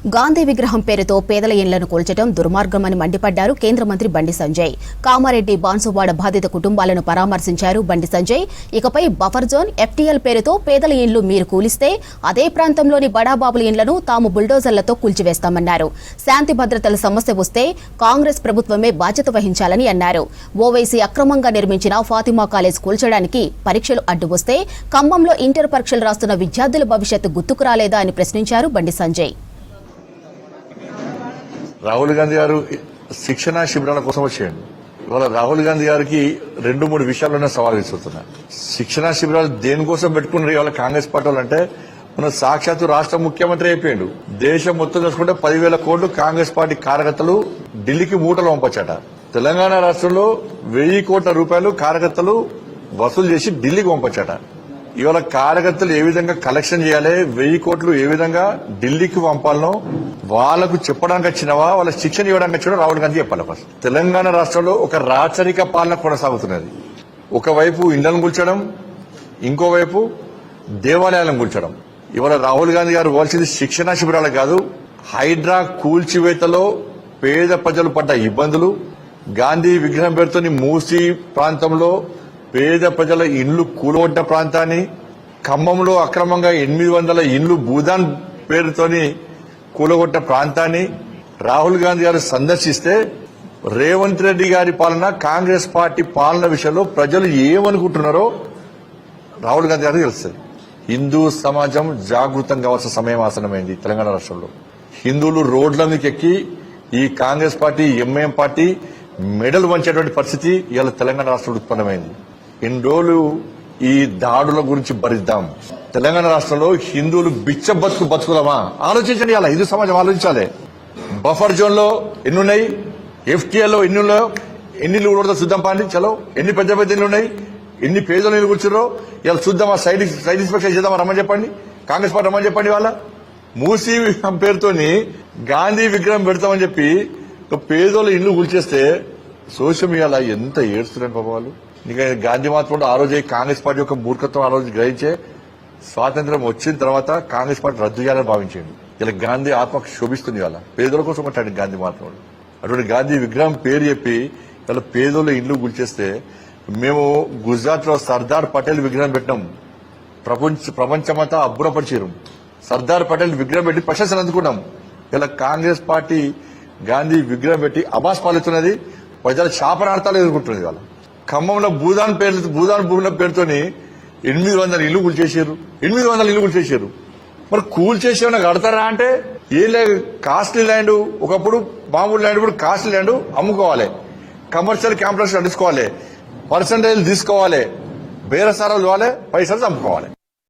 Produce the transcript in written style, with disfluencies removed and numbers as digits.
గాంధీ విగ్రహం పేరుతో పేదల ఇళ్లను కూల్చడం దుర్మార్గమని మండిపడ్డారు కేంద్ర మంత్రి బండి సంజయ్. కామారెడ్డి బాన్సువాడ బాధిత కుటుంబాలను పరామర్శించారు బండి సంజయ్. ఇకపై బఫర్ జోన్ ఎఫ్టీఎల్ పేరుతో పేదల ఇళ్లు మీరు కూలిస్తే అదే ప్రాంతంలోని బడాబాబుల ఇళ్లను తాము బుల్డోజర్లతో కూల్చివేస్తామన్నారు. శాంతి భద్రతల సమస్య వస్తే కాంగ్రెస్ ప్రభుత్వమే బాధ్యత వహించాలని అన్నారు. ఓవైసీ అక్రమంగా నిర్మించిన ఫాతిమా కాలేజ్ కూల్చడానికి పరీక్షలు అడ్డు వస్తే ఖమ్మంలో ఇంటర్ పరీక్షలు రాస్తున్న విద్యార్థుల భవిష్యత్తు గుర్తుకు రాలేదా అని ప్రశ్నించారు బండి సంజయ్. రాహుల్ గాంధీ గారు శిక్షణ శిబిరాల కోసం వచ్చేయండి. ఇవాళ రాహుల్ గాంధీ గారికి 2-3 విషయాల్లోనే సవాల్ విసురుతున్నారు. శిక్షణ శిబిరాలు దేనికోసం పెట్టుకున్నారు ఇవాళ కాంగ్రెస్ పార్టీ అంటే మన సాక్షాత్తు రాష్ట్ర ముఖ్యమంత్రి అయిపోయాడు. దేశం మొత్తం చూసుకుంటే 10,000 కోట్లు కాంగ్రెస్ పార్టీ కార్యకర్తలు ఢిల్లీకి మూటలు పంపచ్చట. తెలంగాణ రాష్ట్రంలో 1,000 కోట్ల రూపాయలు కార్యకర్తలు వసూలు చేసి ఢిల్లీకి పంపచ్చట. ఇవాళ కార్యకర్తలు ఏ విధంగా కలెక్షన్ చేయాలి, 1,000 కోట్లు ఏ విధంగా ఢిల్లీకి పంపాలనో వాళ్లకు చెప్పడానికి వచ్చినవా, వాళ్ళ శిక్షణ ఇవ్వడానికి వచ్చినా రాహుల్ గాంధీ చెప్పాలి. ఫస్ట్ తెలంగాణ రాష్ట్రంలో ఒక రాచరిక పాలన కొనసాగుతున్నది. ఒకవైపు ఇండ్లను కూల్చడం, ఇంకోవైపు దేవాలయాలను కూల్చడం. ఇవాళ రాహుల్ గాంధీ గారు పోల్చింది శిక్షణ శిబిరాలు కాదు, హైడ్రా కూల్చివేతలో పేద ప్రజలు పడ్డ ఇబ్బందులు, గాంధీ విగ్రహం పేరుతోని మూసీ ప్రాంతంలో పేద ప్రజల ఇండ్లు కూలగొట్ట ప్రాంతాన్ని, ఖమ్మంలో అక్రమంగా 800 ఇండ్లు భూదాన్ పేరుతోని కూలగొట్ట ప్రాంతాన్ని రాహుల్ గాంధీ గారు సందర్శిస్తే రేవంత్ రెడ్డి గారి పాలన, కాంగ్రెస్ పార్టీ పాలన విషయంలో ప్రజలు ఏమనుకుంటున్నారో రాహుల్ గాంధీ గారికి తెలుస్తుంది. హిందూ సమాజం జాగృతం కావాల్సిన సమయం ఆసనమైంది. తెలంగాణ రాష్ట్రంలో హిందువులు రోడ్ల మీదకి ఎక్కి ఈ కాంగ్రెస్ పార్టీ, ఎంఐఎం పార్టీ మెడల్ వంచేటువంటి పరిస్థితి ఇవాళ తెలంగాణ రాష్ట్రంలో ఉత్పన్నమైంది. ఇన్ని రోజులు ఈ దాడుల గురించి భరిద్దాం. తెలంగాణ రాష్ట్రంలో హిందువులు బిచ్చ బతుకులమా ఆలోచించండి. అలా హిందూ సమాజం ఆలోచించాలి. బఫర్ జోన్ లో ఎన్నున్నాయి, ఎఫ్టీఎల్ లో ఎన్ని కూడా చూద్దాం. పాండి చలో ఎన్ని పెద్ద ఇల్లు ఉన్నాయి, ఎన్ని పేదలు ఇల్లు కూర్చున్నారో ఇలా చూద్దాం. ఆ సైడ్ ఇన్స్పెక్షన్ చేద్దాం, రమ్మని చెప్పండి. కాంగ్రెస్ పార్టీ రమ్మని చెప్పండి. వాళ్ళ మూసీ పేరుతోని గాంధీ విగ్రహం పెడతామని చెప్పి పేదోళ్ళు ఇల్లు కూల్చేస్తే సోషల్ మీడియాలో ఎంత ఏడుస్తున్నాడు బాబు వాళ్ళు. ఇంకా గాంధీ మాత్రం ఆ రోజు కాంగ్రెస్ పార్టీ యొక్క మూర్ఖత్వం ఆ రోజు గ్రహించే స్వాతంత్ర్యం వచ్చిన తర్వాత కాంగ్రెస్ పార్టీ రద్దు చేయాలని భావించండి. ఇలా గాంధీ ఆత్మకు శోభిస్తుంది. వాళ్ళ పేదల కోసం అంటాడు గాంధీ మహాత్ముడు. అటువంటి గాంధీ విగ్రహం పేరు చెప్పి ఇలా పేదోళ్ళ ఇల్లు కూల్చేస్తే మేము గుజరాత్ లో సర్దార్ పటేల్ విగ్రహం పెట్టినాం. ప్రపంచమంతా అబ్బురపరిచారు. సర్దార్ పటేల్ విగ్రహం పెట్టి ప్రశంసలు అందుకున్నాం. ఇలా కాంగ్రెస్ పార్టీ గాంధీ విగ్రహం పెట్టి అబాస్ పాలిస్తున్నది. ప్రజల శాపనార్థాలు ఎదుర్కొంటున్నది. వాళ్ళ ఖమ్మంలో భూదాన్ భూముల పేరుతోని 800 ఇల్లు కూల్చేసారు. 800 ఇల్లు కూల్చేసారు. మరి కూల్చేసేమన్నా కడతారా అంటే ఏం లేదు. కాస్ట్లీ ల్యాండ్, ఒకప్పుడు మామూలు ల్యాండ్, ఇప్పుడు కాస్ట్లీ ల్యాండ్ అమ్ముకోవాలి, కమర్షియల్ కాంప్లెక్స్ నడుచుకోవాలి, పర్సంటేజ్ తీసుకోవాలి, బేరసారాలు ఇవ్వాలి, పైసలు చంపుకోవాలి.